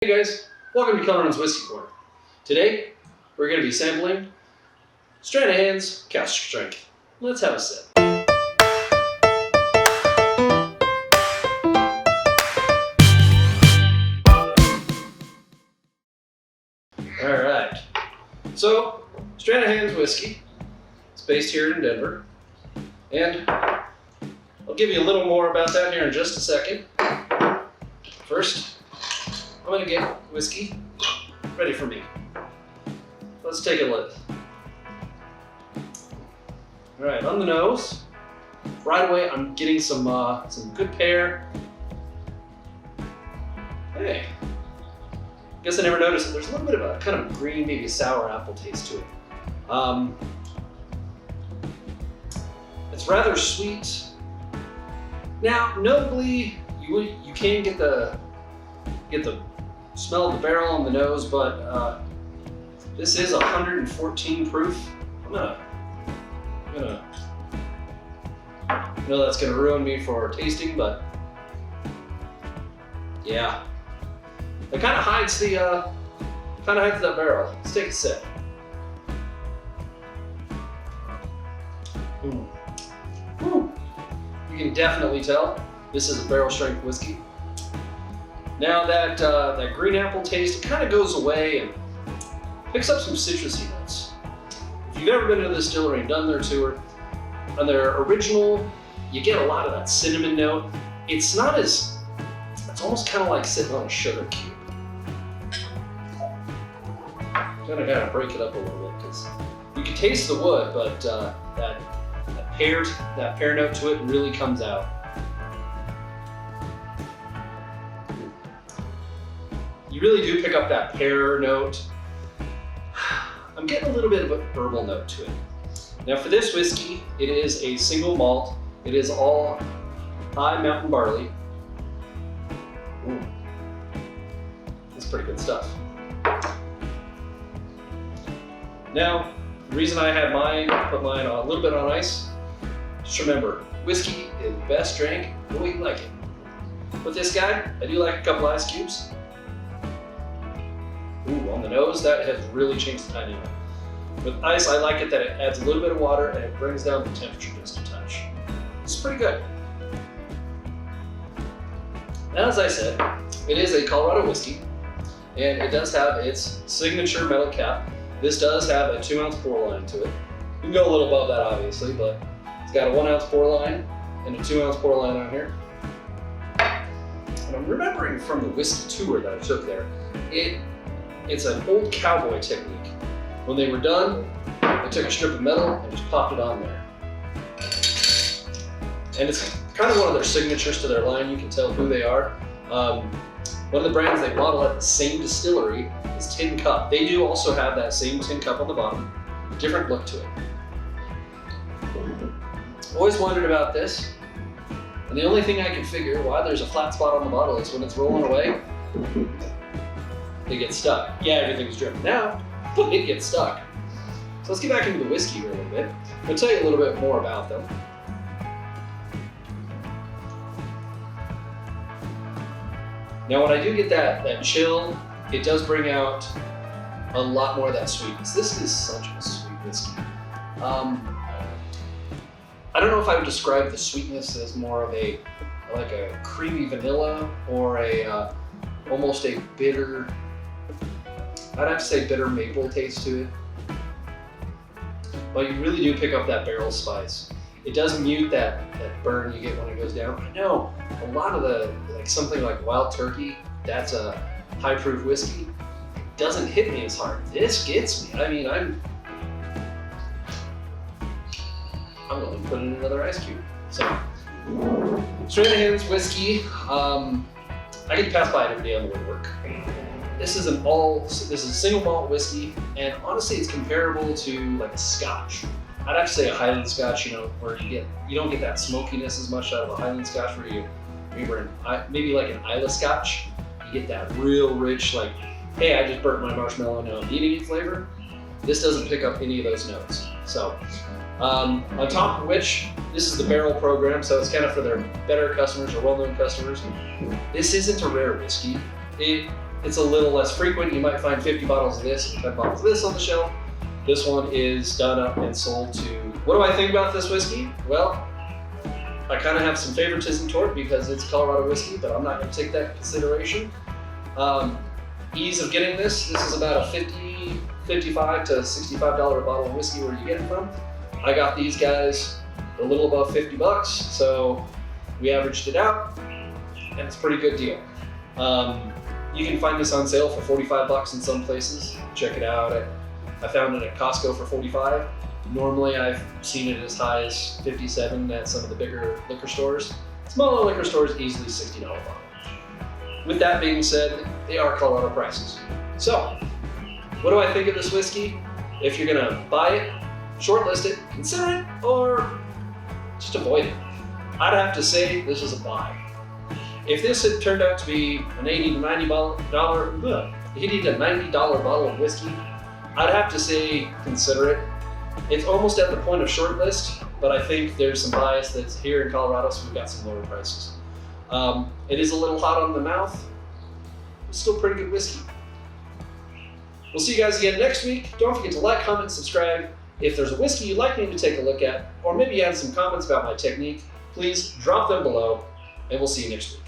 Hey guys, welcome to Kelrune's Whiskey Corner. Today, we're going to be sampling Stranahans Cask Strength. Let's have a sip. Alright, so Stranahans Whiskey. It's based here in Denver. And I'll give you a little more about that here in just a second. First, I'm going to get whiskey ready for me. Let's take a look. All right, on the nose, right away I'm getting some good pear. Hey, guess I never noticed that there's a little bit of a kind of green, maybe sour apple taste to it. It's rather sweet. Now, notably, you can get the smell of the barrel on the nose, but this is 114 proof. I know that's gonna ruin me for tasting, but yeah, it kind of hides that barrel. Let's take a sip. Ooh. Ooh. You can definitely tell this is a barrel strength whiskey. Now that green apple taste kind of goes away and picks up some citrusy notes. If you've ever been to the distillery and done their tour, on their original, you get a lot of that cinnamon note. It's almost kind of like sitting on a sugar cube. I'm gonna kind of break it up a little bit because you can taste the wood, but that pear note to it really comes out. You really do pick up that pear note. I'm getting a little bit of a herbal note to it. Now for this whiskey, it is a single malt. It is all high mountain barley. Ooh. That's pretty good stuff. Now, the reason I had put mine a little bit on ice, just remember, whiskey is best drank the way you like it. With this guy, I do like a couple ice cubes. Ooh, on the nose, that has really changed the dynamic. With ice, I like it that it adds a little bit of water and it brings down the temperature just a touch. It's pretty good. Now, as I said, it is a Colorado whiskey, and it does have its signature metal cap. This does have a 2-ounce pour line to it. You can go a little above that, obviously, but it's got a 1-ounce pour line and a 2-ounce pour line on here. And I'm remembering from the whiskey tour that I took there, it's an old cowboy technique. When they were done, they took a strip of metal and just popped it on there. And it's kind of one of their signatures to their line. You can tell who they are. One of the brands they bottle at the same distillery is Tin Cup. They do also have that same tin cup on the bottom, different look to it. Always wondered about this. And the only thing I can figure why there's a flat spot on the bottle is when it's rolling away, they get stuck. Yeah, everything's dripping now, but it gets stuck. So let's get back into the whiskey here a little bit. I'll tell you a little bit more about them. Now when I do get that chill, it does bring out a lot more of that sweetness. This is such a sweet whiskey. I don't know if I would describe the sweetness as more of like a creamy vanilla or almost a bitter, I'd have to say bitter maple taste to it. But you really do pick up that barrel spice. It does mute that burn you get when it goes down. I know a lot of something like Wild Turkey, that's a high proof whiskey, doesn't hit me as hard. This gets me. I mean, I'm going to put in another ice cube. So, Stranahans whiskey, I get to pass by it every day on the way to work. This is a single malt whiskey, and honestly, it's comparable to like a Scotch. I'd have to say a Highland Scotch, where you don't get that smokiness as much out of a Highland Scotch, where maybe like an Islay Scotch, you get that real rich, like, hey, I just burnt my marshmallow, now I'm eating it flavor. This doesn't pick up any of those notes. So, on top of which, this is the barrel program, so it's kind of for their better customers or well-known customers. This isn't a rare whiskey. it's a little less frequent. You might find 50 bottles of this and 10 bottles of this on the shelf. This one is done up and sold to. What do I think about this whiskey? Well, I kind of have some favoritism toward it because it's Colorado whiskey, but I'm not going to take that into consideration. Ease of getting this is about a $55 to $65 a bottle of whiskey where you get it from. I got these guys a little above $50, so we averaged it out, and it's a pretty good deal. You can find this on sale for $45 in some places. Check it out. I found it at Costco for $45. Normally I've seen it as high as $57 at some of the bigger liquor stores. Smaller liquor stores, easily $60 bottle. With that being said, they are Colorado prices. So, what do I think of this whiskey? If you're gonna buy it, shortlist it, consider it, or just avoid it. I'd have to say this is a buy. If this had turned out to be an $80 to $90 bottle of whiskey, I'd have to say consider it. It's almost at the point of shortlist, but I think there's some bias that's here in Colorado, so we've got some lower prices. It is a little hot on the mouth. It's still pretty good whiskey. We'll see you guys again next week. Don't forget to like, comment, subscribe. If there's a whiskey you'd like me to take a look at, or maybe you have some comments about my technique, please drop them below, and we'll see you next week.